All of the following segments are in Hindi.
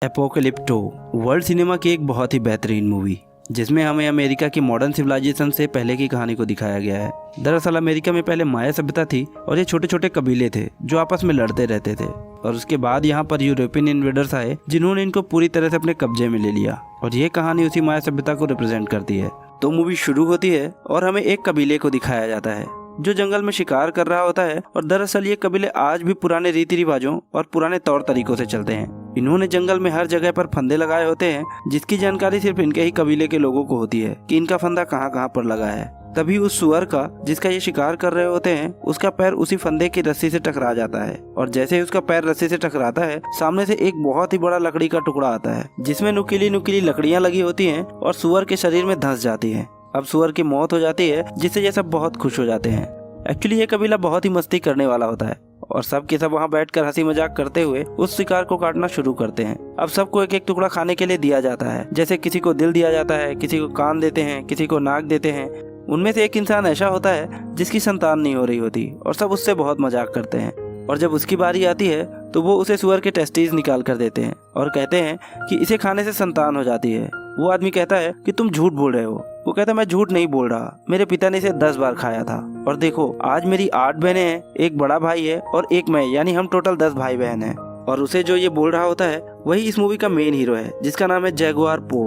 एपोकलिप्टो वर्ल्ड सिनेमा की एक बहुत ही बेहतरीन मूवी जिसमें हमें अमेरिका की मॉडर्न सिविलाइजेशन से पहले की कहानी को दिखाया गया है। दरअसल अमेरिका में पहले माया सभ्यता थी और ये छोटे छोटे कबीले थे जो आपस में लड़ते रहते थे, और उसके बाद यहाँ पर यूरोपियन इन्वेडर्स आए जिन्होंने इनको पूरी तरह से अपने कब्जे में ले लिया, और ये कहानी उसी माया सभ्यता को रिप्रेजेंट करती है। तो मूवी शुरू होती है और हमें एक कबीले को दिखाया जाता है जो जंगल में शिकार कर रहा होता है, और दरअसल ये कबीले आज भी पुराने रीति रिवाजों और पुराने तौर तरीकों से चलते हैं। इन्होंने जंगल में हर जगह पर फंदे लगाए होते हैं जिसकी जानकारी सिर्फ इनके ही कबीले के लोगों को होती है कि इनका फंदा कहाँ कहाँ पर लगा है। तभी उस सुअर का जिसका ये शिकार कर रहे होते हैं उसका पैर उसी फंदे की रस्सी से टकरा जाता है, और जैसे ही उसका पैर रस्सी से टकराता है सामने से एक बहुत ही बड़ा लकड़ी का टुकड़ा आता है जिसमें नुकीली नुकीली लकड़ियां लगी होती हैं और सुअर के शरीर में धंस जाती है। अब सुअर की मौत हो जाती है जिससे ये सब बहुत खुश हो जाते हैं। एक्चुअली ये कबीला बहुत ही मस्ती करने वाला होता है और सब के सब वहाँ बैठकर हंसी मजाक करते हुए उस शिकार को काटना शुरू करते हैं। अब सबको एक एक टुकड़ा खाने के लिए दिया जाता है, जैसे किसी को दिल दिया जाता है, किसी को कान देते हैं, किसी को नाक देते हैं। उनमें से एक इंसान ऐसा होता है जिसकी संतान नहीं हो रही होती और सब उससे बहुत मजाक करते हैं, और जब उसकी बारी आती है तो वो उसे सुअर के टेस्टीज निकाल कर देते हैं और कहते हैं कि इसे खाने से संतान हो जाती है। वो आदमी कहता है कि तुम झूठ बोल रहे हो। वो कहता है मैं झूठ नहीं बोल रहा, मेरे पिता ने इसे 10 बार खाया था, और देखो आज मेरी 8 बहनें हैं, एक बड़ा भाई है और एक मैं, यानी हम टोटल 10 भाई बहन हैं। और उसे जो ये बोल रहा होता है वही इस मूवी का मेन हीरो है जिसका नाम है जैगुआर पो।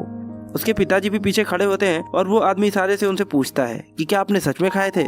उसके पिताजी भी पीछे खड़े होते हैं और वो आदमी इशारे से उनसे पूछता है कि क्या आपने सच में खाए थे।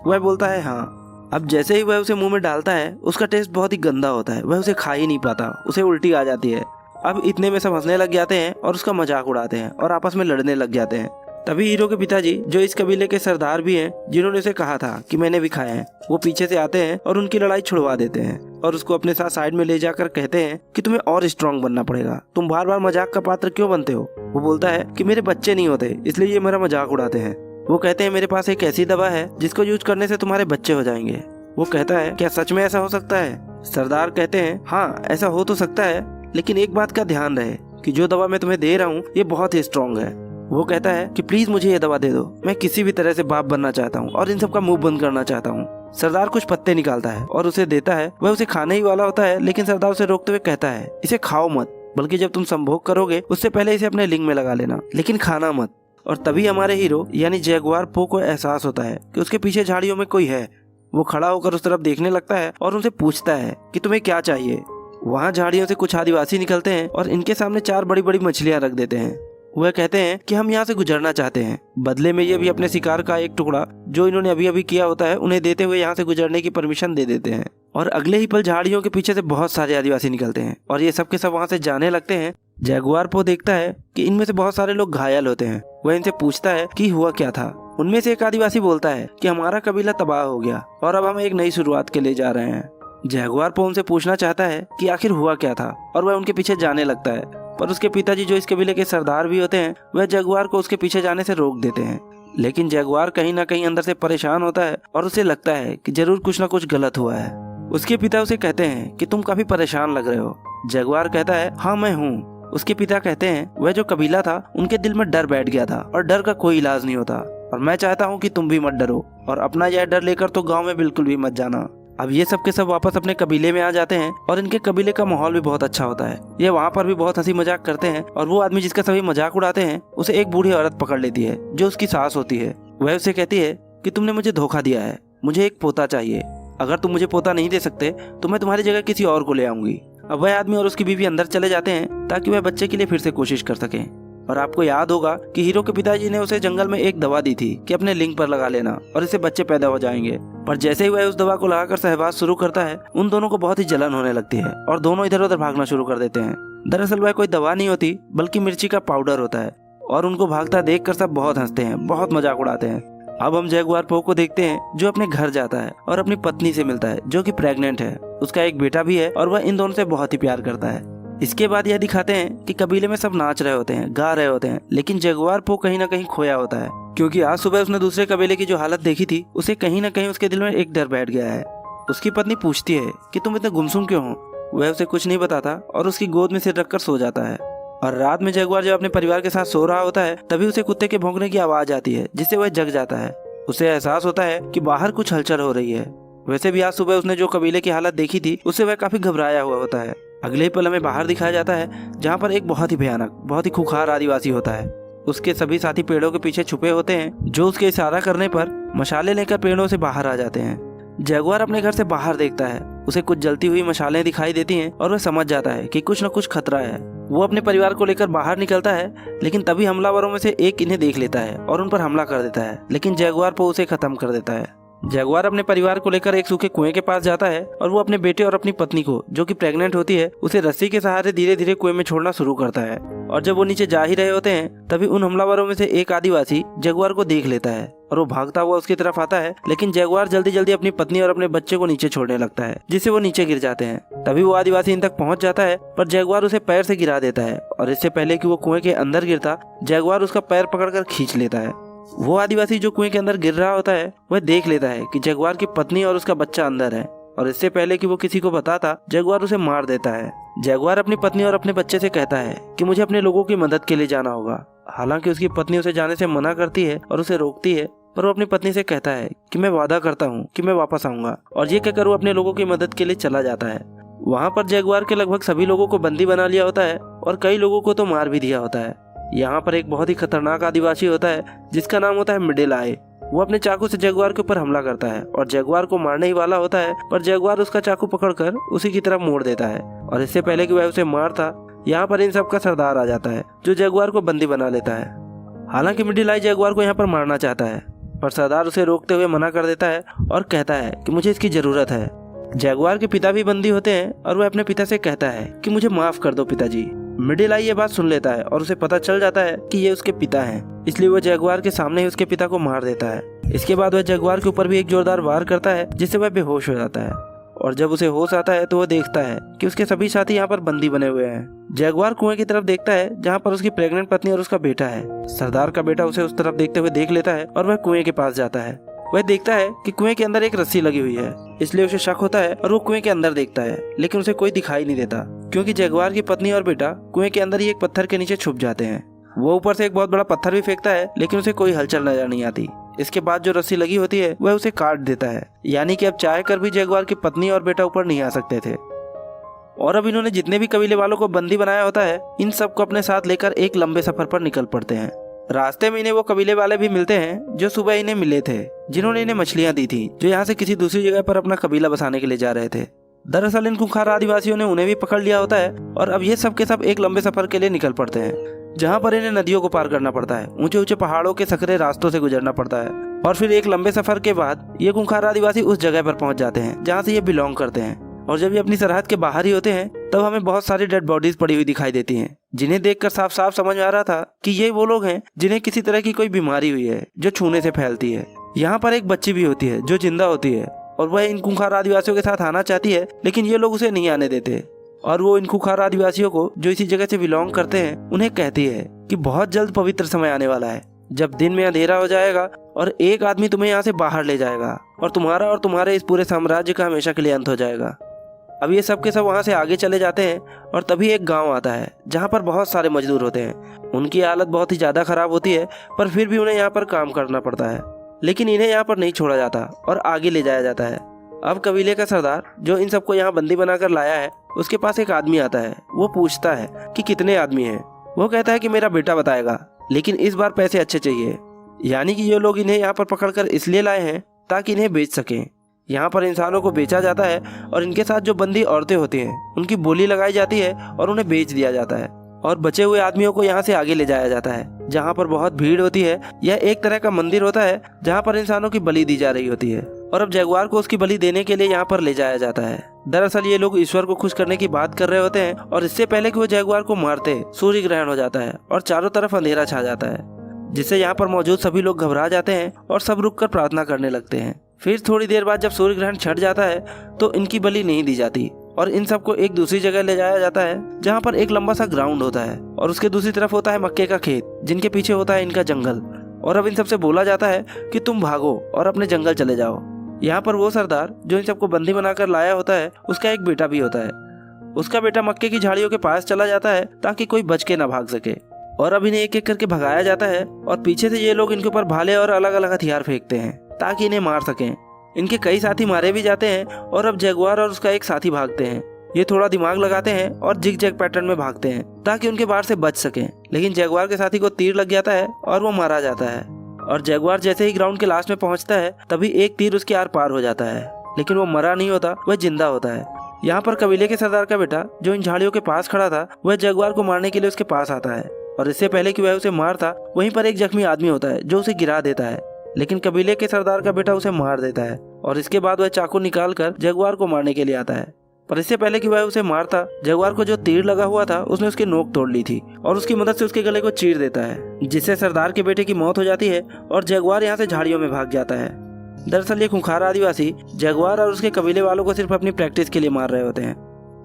वह बोलता है हाँ। अब जैसे ही वह उसे मुंह में डालता है उसका टेस्ट बहुत ही गंदा होता है, वह उसे खा ही नहीं पाता, उसे उल्टी आ जाती है। अब इतने में सब हंसने लग जाते हैं और उसका मजाक उड़ाते हैं और आपस में लड़ने लग जाते हैं। तभी हीरो के पिताजी जो इस कबीले के सरदार भी हैं जिन्होंने उसे कहा था कि मैंने भी खाया है, वो पीछे से आते हैं और उनकी लड़ाई छुड़वा देते हैं और उसको अपने साथ साइड में ले जाकर कहते हैं कि तुम्हें और स्ट्रांग बनना पड़ेगा, तुम बार बार मजाक का पात्र क्यों बनते हो। वो बोलता है कि मेरे बच्चे नहीं होते इसलिए ये मेरा मजाक उड़ाते हैं। वो कहते हैं मेरे पास एक ऐसी दवा है जिसको यूज करने से तुम्हारे बच्चे हो जाएंगे। वो कहता है क्या सच में ऐसा हो सकता है। सरदार कहते हैं हाँ ऐसा हो तो सकता है, लेकिन एक बात का ध्यान रहे कि जो दवा मैं तुम्हें दे रहा हूँ ये बहुत ही स्ट्रांग है। वो कहता है कि प्लीज मुझे ये दवा दे दो, मैं किसी भी तरह से बाप बनना चाहता हूँ और इन सब का मुंह बंद करना चाहता हूँ। सरदार कुछ पत्ते निकालता है और उसे देता है। वह उसे खाने ही वाला होता है, लेकिन सरदार उसे रोकते हुए कहता है इसे खाओ मत, बल्कि जब तुम संभोग करोगे उससे पहले इसे अपने लिंग में लगा लेना, लेकिन खाना मत। और तभी हमारे हीरो यानी जैगुआर पो को एहसास होता है कि उसके पीछे झाड़ियों में कोई है। वो खड़ा होकर उस तरफ देखने लगता है और उनसे पूछता है कि तुम्हें क्या चाहिए। वहाँ झाड़ियों से कुछ आदिवासी निकलते हैं और इनके सामने 4 बड़ी बड़ी मछलियाँ रख देते हैं। वह कहते हैं कि हम यहाँ से गुजरना चाहते हैं, बदले में ये भी अपने शिकार का एक टुकड़ा जो इन्होंने अभी अभी किया होता है उन्हें देते हुए यहाँ से गुजरने की परमिशन दे देते हैं। और अगले ही पल झाड़ियों के पीछे से बहुत सारे आदिवासी निकलते हैं और ये सब के सब वहाँ से जाने लगते हैं। जैगुआर पो देखता है कि इनमें से बहुत सारे लोग घायल होते हैं। वह इनसे पूछता है कि हुआ क्या था। उनमें से एक आदिवासी बोलता है कि हमारा कबीला तबाह हो गया और अब हम एक नई शुरुआत के लिए जा रहे हैं। जैगुआर पो उनसे पूछना चाहता है कि आखिर हुआ क्या था, और वह उनके पीछे जाने लगता है, पर उसके पिताजी जो इस कबीले के सरदार भी होते हैं वह जैगुआर को उसके पीछे जाने से रोक देते हैं। लेकिन जैगुआर कहीं ना कहीं अंदर से परेशान होता है और उसे लगता है कि जरूर कुछ ना कुछ गलत हुआ है। उसके पिता उसे कहते हैं कि तुम काफी परेशान लग रहे हो। जैगुआर कहता है हाँ मैं हूँ। उसके पिता कहते हैं वह जो कबीला था उनके दिल में डर बैठ गया था और डर का कोई इलाज नहीं होता, और मैं चाहता हूँ कि तुम भी मत डरो और अपना यह डर लेकर तो गाँव में बिल्कुल भी मत जाना। अब ये सब के सब वापस अपने कबीले में आ जाते हैं और इनके कबीले का माहौल भी बहुत अच्छा होता है। ये वहाँ पर भी बहुत हंसी मजाक करते हैं, और वो आदमी जिसका सभी मजाक उड़ाते हैं उसे एक बूढ़ी औरत पकड़ लेती है जो उसकी सास होती है। वह उसे कहती है कि तुमने मुझे धोखा दिया है, मुझे एक पोता चाहिए, अगर तुम मुझे पोता नहीं दे सकते तो मैं तुम्हारी जगह किसी और को ले आऊंगी। अब वह आदमी और उसकी बीवी अंदर चले जाते हैं ताकि वह बच्चे के लिए फिर से कोशिश कर सके। और आपको याद होगा कि हीरो के पिताजी ने उसे जंगल में एक दवा दी थी कि अपने लिंग पर लगा लेना और इससे बच्चे पैदा हो जाएंगे। पर जैसे ही वह उस दवा को लगाकर सहवास शुरू करता है उन दोनों को बहुत ही जलन होने लगती है और दोनों इधर उधर भागना शुरू कर देते हैं। दरअसल वह कोई दवा नहीं होती बल्कि मिर्ची का पाउडर होता है, और उनको भागता देखकर सब बहुत हंसते हैं, बहुत मजाक उड़ाते हैं। अब हम जैगुआर पो को देखते हैं जो अपने घर जाता है और अपनी पत्नी से मिलता है जो कि प्रेग्नेंट है। उसका एक बेटा भी है और वह इन दोनों से बहुत ही प्यार करता है। इसके बाद यह दिखाते हैं कि कबीले में सब नाच रहे होते हैं, गा रहे होते हैं, लेकिन जैगुआर पो कहीं ना कहीं खोया होता है, क्योंकि आज सुबह उसने दूसरे कबीले की जो हालत देखी थी उसे कहीं ना कहीं उसके दिल में एक डर बैठ गया है। उसकी पत्नी पूछती है कि तुम इतने गुमसुम क्यों हो। वह उसे कुछ नहीं बताता और उसकी गोद में सिर रखकर सो जाता है। और रात में जैगुआर जब अपने परिवार के साथ सो रहा होता है तभी उसे कुत्ते के भौंकने की आवाज आती है जिससे वह जग जाता है। उसे एहसास होता है कि बाहर कुछ हलचल हो रही है। वैसे भी आज सुबह उसने जो कबीले की हालत देखी थी उससे वह काफी घबराया हुआ होता है। अगले ही पल हमें बाहर दिखाया जाता है, जहाँ पर एक बहुत ही भयानक, बहुत ही खूंखार आदिवासी होता है। उसके सभी साथी पेड़ों के पीछे छुपे होते हैं, जो उसके इशारा करने पर मशाले लेकर पेड़ों से बाहर आ जाते हैं। जगुआर अपने घर से बाहर देखता है, उसे कुछ जलती हुई मशालें दिखाई देती हैं और वह समझ जाता है कि कुछ न कुछ खतरा है। वो अपने परिवार को लेकर बाहर निकलता है, लेकिन तभी हमलावरों में से एक इन्हें देख लेता है और उन पर हमला कर देता है, लेकिन जगुआर को उसे खत्म कर देता है। जगुआर अपने परिवार को लेकर एक सूखे कुएं के पास जाता है और वो अपने बेटे और अपनी पत्नी को, जो कि प्रेग्नेंट होती है, उसे रस्सी के सहारे धीरे धीरे कुएं में छोड़ना शुरू करता है। और जब वो नीचे जा ही रहे होते हैं, तभी उन हमलावरों में से एक आदिवासी जगुआर को देख लेता है और वो भागता हुआ उसकी तरफ आता है, लेकिन जगुआर जल्दी जल्दी अपनी पत्नी और अपने बच्चे को नीचे छोड़ने लगता है, जिससे वो नीचे गिर जाते हैं। तभी वो आदिवासी इन तक पहुंच जाता है, पर जगुआर उसे पैर से गिरा देता है और इससे पहले कि वो कुएं के अंदर गिरता, जगुआर उसका पैर पकड़कर खींच लेता है। वो आदिवासी जो कुएं के अंदर गिर रहा होता है, वह देख लेता है कि जगुआर की पत्नी और उसका बच्चा अंदर है, और इससे पहले कि वो किसी को बताता, जगुआर उसे मार देता है। जगुआर अपनी पत्नी और अपने बच्चे से कहता है कि मुझे अपने लोगों की मदद के लिए जाना होगा। हालांकि उसकी पत्नी उसे जाने से मना करती है और उसे रोकती है, पर वो अपनी पत्नी से कहता है कि मैं वादा करता हूँ कि मैं वापस आऊंगा, और ये कहकर वो अपने लोगों की मदद के लिए चला जाता है। वहाँ पर जगुआर के लगभग सभी लोगों को बंदी बना लिया होता है और कई लोगों को तो मार भी दिया होता है। यहाँ पर एक बहुत ही खतरनाक आदिवासी होता है, जिसका नाम होता है मिडिल आय। वो अपने चाकू से जगुआर के ऊपर हमला करता है और जगुआर को मारने ही वाला होता है, पर जगुआर उसका चाकू पकड़कर उसी की तरफ मोड़ देता है, और इससे पहले कि वह उसे मारता, यहाँ पर इन सब का सरदार आ जाता है, जो जगुआर को बंदी बना लेता है। हालांकि मिडिल आय जगुआर को यहाँ पर मारना चाहता है, पर सरदार उसे रोकते हुए मना कर देता है और कहता है कि मुझे इसकी जरूरत है। जगुआर के पिता भी बंदी होते हैं और वह अपने पिता से कहता है कि मुझे माफ कर दो पिताजी। मिडिल आय ये बात सुन लेता है और उसे पता चल जाता है कि ये उसके पिता हैं, इसलिए वह जगुआर के सामने ही उसके पिता को मार देता है। इसके बाद वह जगुआर के ऊपर भी एक जोरदार वार करता है, जिससे वह बेहोश हो जाता है। और जब उसे होश आता है तो वह देखता है कि उसके सभी साथी यहाँ पर बंदी बने हुए हैं। जगुआर कुएं की तरफ देखता है, जहाँ पर उसकी प्रेग्नेंट पत्नी और उसका बेटा है। सरदार का बेटा उसे उस तरफ देखते हुए देख लेता है और वह कुएं के पास जाता है। वह देखता है कि कुएं के अंदर एक रस्सी लगी हुई है, इसलिए उसे शक होता है और वो कुएं के अंदर देखता है, लेकिन उसे कोई दिखाई नहीं देता, क्योंकि जगुआर की पत्नी और बेटा कुएं के अंदर ही एक पत्थर के नीचे छुप जाते हैं। वो ऊपर से एक बहुत बड़ा पत्थर भी फेंकता है, लेकिन उसे कोई हलचल नजर नहीं आती। इसके बाद जो रस्सी लगी होती है वह उसे काट देता है, यानी कि अब चाह कर भी जगुआर की पत्नी और बेटा ऊपर नहीं आ सकते थे। और अब इन्होंने जितने भी कबीले वालों को बंदी बनाया होता है, इन सबको अपने साथ लेकर एक लंबे सफर पर निकल पड़ते हैं। रास्ते में इन्हें वो कबीले वाले भी मिलते हैं जो सुबह इन्हें मिले थे, जिन्होंने इन्हें मछलियां दी थी, जो यहाँ से किसी दूसरी जगह पर अपना कबीला बसाने के लिए जा रहे थे। दरअसल इन खूंखार आदिवासियों ने उन्हें भी पकड़ लिया होता है और अब ये सब के सब एक लंबे सफर के लिए निकल पड़ते हैं, जहाँ पर इन्हें नदियों को पार करना पड़ता है, ऊंचे ऊंचे पहाड़ों के सकरे रास्तों से गुजरना पड़ता है, और फिर एक लंबे सफर के बाद ये खूंखार आदिवासी उस जगह पर पहुंच जाते हैं जहाँ से ये बिलोंग करते हैं। और जब ये अपनी सरहद के बाहर ही होते हैं, तब हमें बहुत सारी डेड बॉडीज पड़ी हुई दिखाई देती हैं, जिन्हें देखकर साफ साफ समझ में आ रहा था कि ये वो लोग हैं जिन्हें किसी तरह की कोई बीमारी हुई है जो छूने से फैलती है। यहाँ पर एक बच्ची भी होती है जो जिंदा होती है, और वह इन खूंखार आदिवासियों के साथ आना चाहती है, लेकिन ये लोग उसे नहीं आने देते। और वो इन खूंखार आदिवासियों को, जो इसी जगह से बिलोंग करते हैं, उन्हें कहती है कि बहुत जल्द पवित्र समय आने वाला है, जब दिन में अंधेरा हो जाएगा और एक आदमी तुम्हें यहाँ से बाहर ले जाएगा, और तुम्हारा और तुम्हारे इस पूरे साम्राज्य का हमेशा के लिए अंत हो जाएगा। अब ये सब के सब वहाँ से आगे चले जाते हैं, और तभी एक गांव आता है जहाँ पर बहुत सारे मजदूर होते हैं। उनकी हालत बहुत ही ज़्यादा खराब होती है, पर फिर भी उन्हें यहाँ पर काम करना पड़ता है, लेकिन इन्हें यहाँ पर नहीं छोड़ा जाता और आगे ले जाया जाता है। अब कबीले का सरदार, जो इन सबको यहाँ बंदी बनाकर लाया है, उसके पास एक आदमी आता है। वो पूछता है कि कितने आदमी हैं। वो कहता है कि मेरा बेटा बताएगा, लेकिन इस बार पैसे अच्छे चाहिए। यानी कि ये लोग इन्हें यहाँ पर पकड़कर इसलिए लाए हैं ताकि इन्हें बेच सकें। यहाँ पर इंसानों को बेचा जाता है और इनके साथ जो बंदी औरतें होती हैं उनकी बोली लगाई जाती है और उन्हें बेच दिया जाता है, और बचे हुए आदमियों को यहाँ से आगे ले जाया जाता है, जहाँ पर बहुत भीड़ होती है। यह एक तरह का मंदिर होता है जहाँ पर इंसानों की बलि दी जा रही होती है, और अब जगुआर को उसकी बलि देने के लिए यहाँ पर ले जाया जाता है। दरअसल ये लोग ईश्वर को खुश करने की बात कर रहे होते हैं, और इससे पहले कि वो जगुआर को मारते, सूर्य ग्रहण हो जाता है और चारों तरफ अंधेरा छा जाता है, जिससे यहाँ पर मौजूद सभी लोग घबरा जाते हैं और सब रुककर प्रार्थना करने लगते हैं। फिर थोड़ी देर बाद जब सूर्य ग्रहण छट जाता है तो इनकी बलि नहीं दी जाती, और इन सबको एक दूसरी जगह ले जाया जाता है, जहाँ पर एक लंबा सा ग्राउंड होता है, और उसके दूसरी तरफ होता है मक्के का खेत, जिनके पीछे होता है इनका जंगल। और अब इन सबसे बोला जाता है कि तुम भागो और अपने जंगल चले जाओ। यहाँ पर वो सरदार, जो इन सबको बंदी बनाकर लाया होता है, उसका एक बेटा भी होता है। उसका बेटा मक्के की झाड़ियों के पास चला जाता है ताकि कोई बच के न भाग सके, और अब इन्हें एक एक करके भगाया जाता है, और पीछे से ये लोग इनके ऊपर भाले और अलग अलग हथियार फेंकते हैं ताकि इन्हें मार सकें। इनके कई साथी मारे भी जाते हैं, और अब जगुआर और उसका एक साथी भागते हैं। ये थोड़ा दिमाग लगाते हैं और जिग जैग पैटर्न में भागते हैं ताकि उनके बाढ़ से बच सकें, लेकिन जगुआर के साथी को तीर लग जाता है और वो मारा जाता है। और जगुआर जैसे ही ग्राउंड के लास्ट में पहुंचता है तभी एक तीर उसके आर पार हो जाता है, लेकिन वो मरा नहीं होता, वह जिंदा होता है। यहाँ पर कबीले के सरदार का बेटा जो इन झाड़ियों के पास खड़ा था वह जगुआर को मारने के लिए उसके पास आता है, और इससे पहले कि वह उसे मारता वहीं पर एक जख्मी आदमी होता है जो उसे गिरा देता है, लेकिन कबीले के सरदार का बेटा उसे मार देता है और इसके बाद वह चाकू निकाल कर जगुआर को मारने के लिए आता है। पर इससे पहले कि वह उसे मारता, जगुआर को जो तीर लगा हुआ था उसने उसकी नोक तोड़ ली थी और उसकी मदद से उसके गले को चीर देता है, जिससे सरदार के बेटे की मौत हो जाती है और जगुआर यहाँ से झाड़ियों में भाग जाता है। दरअसल ये खूंखार आदिवासी जगुआर और उसके कबीले वालों को सिर्फ अपनी प्रैक्टिस के लिए मार रहे होते हैं।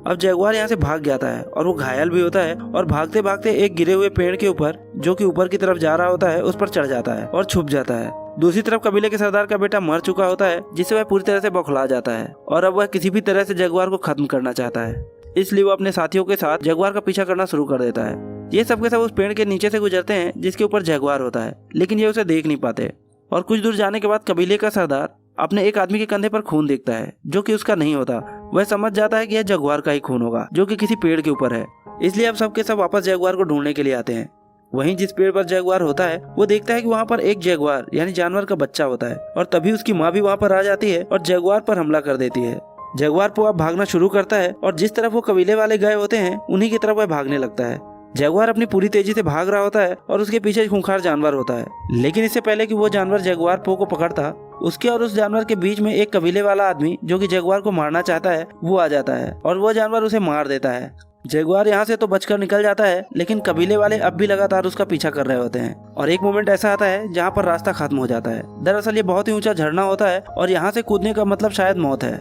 अब जगुआर यहाँ से भाग जाता है और वो घायल भी होता है और भागते भागते एक गिरे हुए पेड़ के ऊपर जो कि ऊपर की तरफ जा रहा होता है उस पर चढ़ जाता है और छुप जाता है। दूसरी तरफ कबीले के सरदार का बेटा मर चुका होता है, जिससे वह पूरी तरह से बौखला जाता है और अब वह किसी भी तरह से जगुआर को खत्म करना चाहता है, इसलिए वो अपने साथियों के साथ जगुआर का पीछा करना शुरू कर देता है। ये सब के सब उस पेड़ के नीचे से गुजरते हैं जिसके ऊपर जगुआर होता है, लेकिन ये उसे देख नहीं पाते। और कुछ दूर जाने के बाद कबीले का सरदार अपने एक आदमी के कंधे पर खून देखता है जो कि उसका नहीं होता। वह समझ जाता है कि यह जगुआर का ही खून होगा जो कि किसी पेड़ के ऊपर है, इसलिए अब सबके सब वापस जगुआर को ढूंढने के लिए आते हैं। वहीं जिस पेड़ पर जगुआर होता है वो देखता है कि वहाँ पर एक जगुआर यानी जानवर का बच्चा होता है, और तभी उसकी माँ भी वहाँ पर आ जाती है और जगुआर पर हमला कर देती है। जगुआर को अब भागना शुरू करता है और जिस तरफ वो कबीले वाले गए होते हैं उन्हीं की तरफ वह भागने लगता है। जगुआर अपनी पूरी तेजी से भाग रहा होता है और उसके पीछे खूंखार जानवर होता है, लेकिन इससे पहले कि वो जानवर जगुआर पो को पकड़ता, उसके और उस जानवर के बीच में एक कबीले वाला आदमी जो कि जगुआर को मारना चाहता है वो आ जाता है और वो जानवर उसे मार देता है। जगुआर यहाँ से तो बचकर निकल जाता है, लेकिन कबीले वाले अब भी लगातार उसका पीछा कर रहे होते हैं और एक मोमेंट ऐसा आता है जहाँ पर रास्ता खत्म हो जाता है। दरअसल ये बहुत ही ऊंचा झरना होता है और यहाँ से कूदने का मतलब शायद मौत है,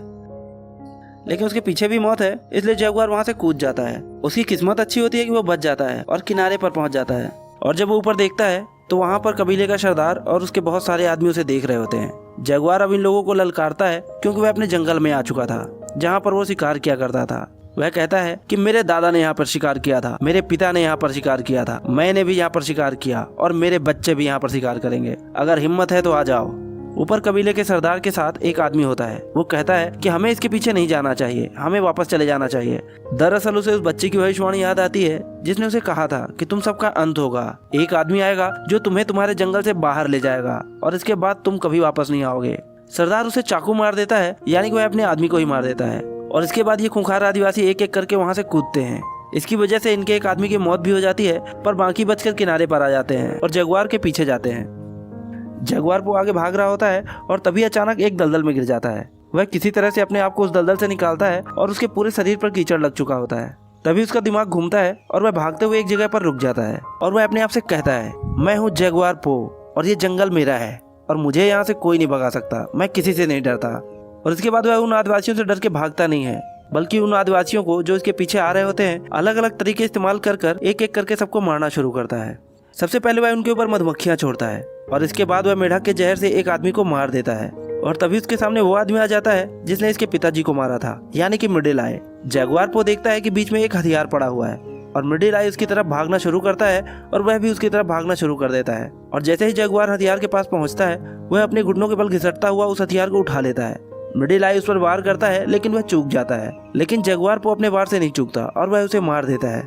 लेकिन उसके पीछे भी मौत है, इसलिए जगुआर वहाँ से कूद जाता है। उसकी किस्मत अच्छी होती है कि वो बच जाता है और किनारे पर पहुँच जाता है, और जब वो ऊपर देखता है तो वहाँ पर कबीले का सरदार और उसके बहुत सारे आदमी उसे देख रहे होते हैं। जगुआर अब इन लोगों को ललकारता है क्योंकि वह अपने जंगल में आ चुका था जहाँ पर वो शिकार किया करता था। वह कहता है कि मेरे दादा ने यहाँ पर शिकार किया था, मेरे पिता ने यहाँ पर शिकार किया था, मैंने भी यहाँ पर शिकार किया और मेरे बच्चे भी यहाँ पर शिकार करेंगे, अगर हिम्मत है तो आ जाओ। ऊपर कबीले के सरदार के साथ एक आदमी होता है, वो कहता है कि हमें इसके पीछे नहीं जाना चाहिए, हमें वापस चले जाना चाहिए। दरअसल उसे उस बच्चे की भविष्यवाणी याद आती है जिसने उसे कहा था कि तुम सबका अंत होगा, एक आदमी आएगा जो तुम्हें तुम्हारे जंगल से बाहर ले जाएगा और इसके बाद तुम कभी वापस नहीं आओगे। सरदार उसे चाकू मार देता है, यानी कि वह अपने आदमी को ही मार देता है, और इसके बाद ये खूंखार आदिवासी एक एक करके वहाँ से कूदते हैं। इसकी वजह से इनके एक आदमी की मौत भी हो जाती है, पर बाकी बचकर किनारे पर आ जाते हैं और जगुआर के पीछे जाते हैं। जगुआर वो आगे भाग रहा होता है और तभी अचानक एक दलदल में गिर जाता है। वह किसी तरह से अपने आप को उस दलदल से निकालता है और उसके पूरे शरीर पर कीचड़ लग चुका होता है। तभी उसका दिमाग घूमता है और वह भागते हुए एक जगह पर रुक जाता है और वह अपने आप से कहता है, मैं हूँ जगुआर पो और ये जंगल मेरा है और मुझे यहाँ से कोई नहीं भगा सकता, मैं किसी से नहीं डरता। और इसके बाद वह उन आदिवासियों से डर के भागता नहीं है, बल्कि उन आदिवासियों को जो इसके पीछे आ रहे होते हैं अलग अलग तरीके इस्तेमाल कर कर एक एक करके सबको मारना शुरू करता है। सबसे पहले वह उनके ऊपर मधुमक्खियां छोड़ता है और इसके बाद वह मेढक के जहर से एक आदमी को मार देता है, और तभी उसके सामने वो आदमी आ जाता है जिसने इसके पिताजी को मारा था, यानी कि मिडिल आई। जगुआर पो देखता है कि बीच में एक हथियार पड़ा हुआ है और मिडिल आई उसकी तरफ भागना शुरू करता है और वह भी उसकी तरफ भागना शुरू कर देता है। और जैसे ही जगुआर हथियार के पास पहुंचता है वह अपने घुटनों के बल घिसटता हुआ उस हथियार को उठा लेता है। मिडिल आई उस पर वार करता है लेकिन वह चूक जाता है, लेकिन जगुआर पो अपने वार से नहीं चूकता और वह उसे मार देता है।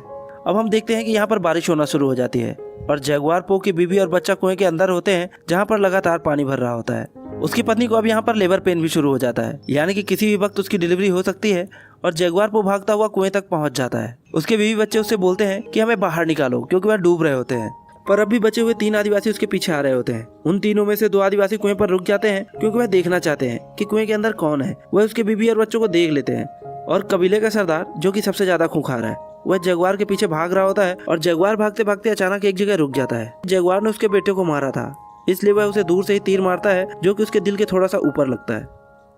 अब हम देखते हैं कि यहाँ पर बारिश होना शुरू हो जाती है और जगुआर पो की बीवी और बच्चा कुएं के अंदर होते हैं जहाँ पर लगातार पानी भर रहा होता है। उसकी पत्नी को अब यहाँ पर लेबर पेन भी शुरू हो जाता है, यानी कि किसी भी वक्त उसकी डिलीवरी हो सकती है, और जगुआर पो भागता हुआ कुएं तक पहुँच जाता है। उसके बीवी बच्चे उससे बोलते हैं कि हमें बाहर निकालो क्योंकि वह डूब रहे होते हैं, पर अब भी बचे हुए 3 आदिवासी उसके पीछे आ रहे होते हैं। उन तीनों में से 2 आदिवासी कुएं पर रुक जाते हैं क्योंकि वह देखना चाहते हैं कि कुएं के अंदर कौन है। वह उसके बीवी और बच्चों को देख लेते हैं, और कबीले का सरदार जो कि सबसे ज्यादा खूंखार है वह जगुआर के पीछे भाग रहा होता है, और जगुआर भागते भागते अचानक एक जगह रुक जाता है। जगुआर ने उसके बेटे को मारा था, इसलिए वह उसे दूर से ही तीर मारता है जो कि उसके दिल के थोड़ा सा ऊपर लगता है।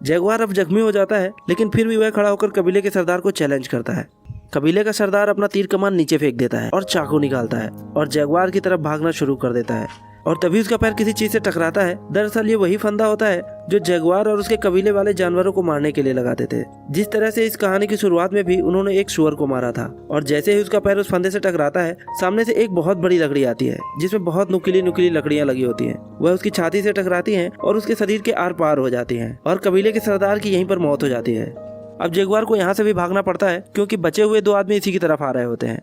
जगुआर अब जख्मी हो जाता है, लेकिन फिर भी वह खड़ा होकर कबीले के सरदार को चैलेंज करता है। कबीले का सरदार अपना तीर कमान नीचे फेंक देता है और चाकू निकालता है और जगुआर की तरफ भागना शुरू कर देता है, और तभी उसका पैर किसी चीज से टकराता है। दरअसल ये वही फंदा होता है जो जगुआर और उसके कबीले वाले जानवरों को मारने के लिए लगाते थे। जिस तरह से इस कहानी की शुरुआत में भी उन्होंने एक सुअर को मारा था, और जैसे ही उसका पैर उस फंदे से टकराता है सामने से एक बहुत बड़ी लकड़ी आती है जिसमें बहुत नुकीली नुकीली लकड़ियां लगी होती हैं। वह उसकी छाती से टकराती हैं और उसके शरीर के आर पार हो जाती हैं, और कबीले के सरदार की यहीं पर मौत हो जाती है। अब जगुआर को यहाँ से भी भागना पड़ता है क्योंकि बचे हुए 2 आदमी इसी की तरफ आ रहे होते हैं।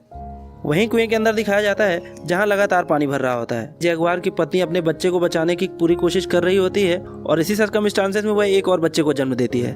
वहीं कुएं के अंदर दिखाया जाता है जहां लगातार पानी भर रहा होता है। जगुआर की पत्नी अपने बच्चे को बचाने की पूरी कोशिश कर रही होती है और इसी सर्कमस्टांसेस में वह एक और बच्चे को जन्म देती है।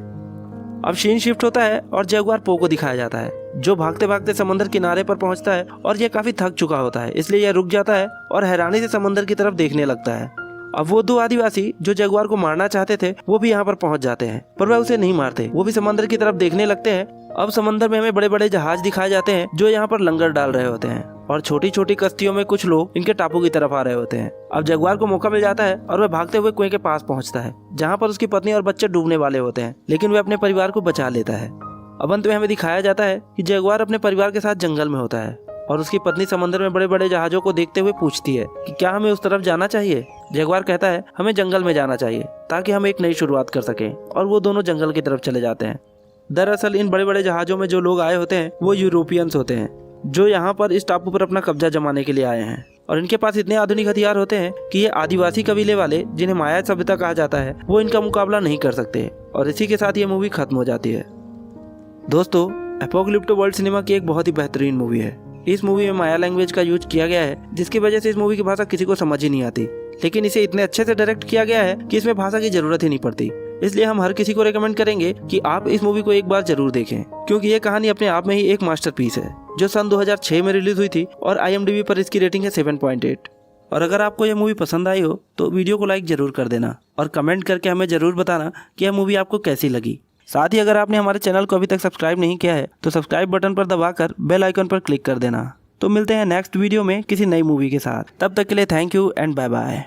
अब सीन शिफ्ट होता है और जगुआर पो को दिखाया जाता है जो भागते भागते समंदर किनारे पर पहुंचता है और यह काफी थक चुका होता है, इसलिए यह रुक जाता है और हैरानी से समंदर की तरफ देखने लगता है। अब वो 2 आदिवासी जो जगुआर को मारना चाहते थे वो भी यहाँ पर पहुंच जाते हैं, पर वह उसे नहीं मारते। वो भी समंदर की तरफ देखने लगते हैं। अब समंदर में हमें बड़े बड़े जहाज दिखाए जाते हैं जो यहाँ पर लंगर डाल रहे होते हैं और छोटी छोटी कश्तियों में कुछ लोग इनके टापू की तरफ आ रहे होते हैं। अब जगुआर को मौका मिल जाता है और वह भागते हुए कुएं के पास पहुंचता है जहाँ पर उसकी पत्नी और बच्चे डूबने वाले होते हैं, लेकिन वह अपने परिवार को बचा लेता है। अब अंत में हमें दिखाया जाता है कि जगुआर अपने परिवार के साथ जंगल में होता है और उसकी पत्नी समंदर में बड़े बड़े जहाजों को देखते हुए पूछती है कि क्या हमें उस तरफ जाना चाहिए। जगुआर कहता है हमें जंगल में जाना चाहिए ताकि हम एक नई शुरुआत कर सकें, और वो दोनों जंगल की तरफ चले जाते हैं। दरअसल इन बड़े बड़े जहाजों में जो लोग आए होते हैं वो यूरोपियंस होते हैं जो यहाँ पर इस टापू पर अपना कब्जा जमाने के लिए आए हैं, और इनके पास इतने आधुनिक हथियार होते हैं कि ये आदिवासी कबीले वाले जिन्हें माया सभ्यता कहा जाता है वो इनका मुकाबला नहीं कर सकते। और इसी के साथ ये मूवी खत्म हो जाती है। दोस्तों, एपोकलिप्टो वर्ल्ड सिनेमा की एक बहुत ही बेहतरीन मूवी है। इस मूवी में माया लैंग्वेज का यूज किया गया है जिसकी वजह से इस मूवी की भाषा किसी को समझ ही नहीं आती, लेकिन इसे इतने अच्छे से डायरेक्ट किया गया है कि इसमें भाषा की जरूरत ही नहीं पड़ती। इसलिए हम हर किसी को रेकमेंड करेंगे कि आप इस मूवी को एक बार जरूर देखें, क्योंकि ये कहानी अपने आप में ही एक मास्टरपीस है जो सन 2006 में रिलीज हुई थी और IMDb पर इसकी रेटिंग है 7.8। और अगर आपको यह मूवी पसंद आई हो तो वीडियो को लाइक जरूर कर देना और कमेंट करके हमें जरूर बताना कि यह मूवी आपको कैसी लगी। साथ ही अगर आपने हमारे चैनल को अभी तक सब्सक्राइब नहीं किया है तो सब्सक्राइब बटन पर दबाकर बेल आइकन पर क्लिक कर देना। तो मिलते हैं नेक्स्ट वीडियो में किसी नई मूवी के साथ। तब तक के लिए thank you and bye bye.